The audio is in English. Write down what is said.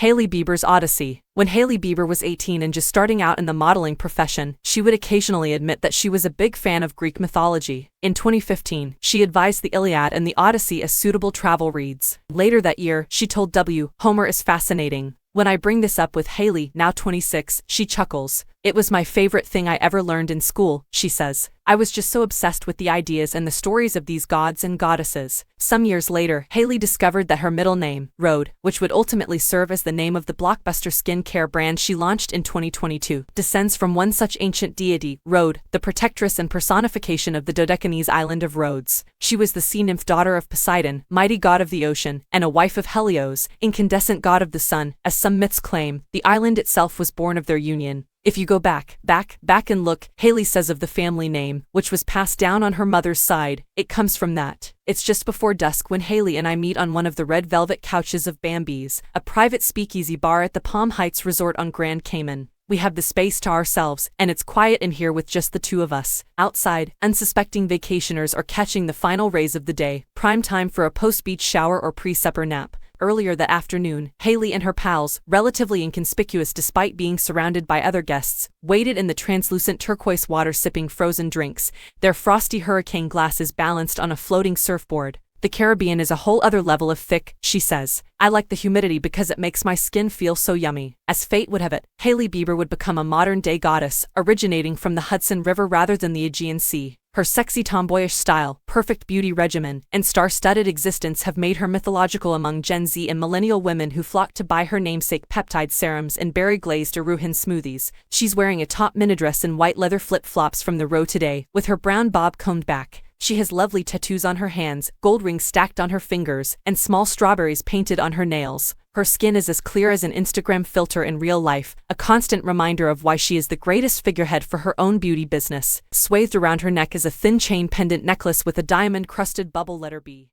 Hailey Bieber's Odyssey. When Hailey Bieber was 18 and just starting out in the modeling profession, she would occasionally admit that she was a big fan of Greek mythology. In 2015, she advised the Iliad and the Odyssey as suitable travel reads. Later that year, she told W, "Homer is fascinating. When I bring this up with Hailey, now 26, she chuckles. It was my favorite thing I ever learned in school," she says. "I was just so obsessed with the ideas and the stories of these gods and goddesses." Some years later, Hailey discovered that her middle name, Rhode, which would ultimately serve as the name of the blockbuster skincare brand she launched in 2022, descends from one such ancient deity, Rhode, the protectress and personification of the Dodecanese island of Rhodes. She was the sea nymph daughter of Poseidon, mighty god of the ocean, and a wife of Helios, incandescent god of the sun. As some myths claim, the island itself was born of their union. If you go back and look, Hailey says of the family name, which was passed down on her mother's side, it comes from that. It's just before dusk when Hailey and I meet on one of the red velvet couches of Bambi's, a private speakeasy bar at the Palm Heights Resort on Grand Cayman. We have the space to ourselves, and it's quiet in here with just the two of us. Outside, unsuspecting vacationers are catching the final rays of the day, prime time for a post-beach shower or pre-supper nap. Earlier that afternoon, Hailey and her pals, relatively inconspicuous despite being surrounded by other guests, waded in the translucent turquoise water sipping frozen drinks, their frosty hurricane glasses balanced on a floating surfboard. "The Caribbean is a whole other level of thick," she says. "I like the humidity because it makes my skin feel so yummy." As fate would have it, Hailey Bieber would become a modern-day goddess, originating from the Hudson River rather than the Aegean Sea. Her sexy tomboyish style, perfect beauty regimen, and star-studded existence have made her mythological among Gen Z and millennial women who flock to buy her namesake peptide serums and berry-glazed Aruhan smoothies. She's wearing a top minidress and white leather flip-flops from the row today, with her brown bob combed back. She has lovely tattoos on her hands, gold rings stacked on her fingers, and small strawberries painted on her nails. Her skin is as clear as an Instagram filter in real life, a constant reminder of why she is the greatest figurehead for her own beauty business. Swathed around her neck is a thin chain pendant necklace with a diamond-crusted bubble letter B.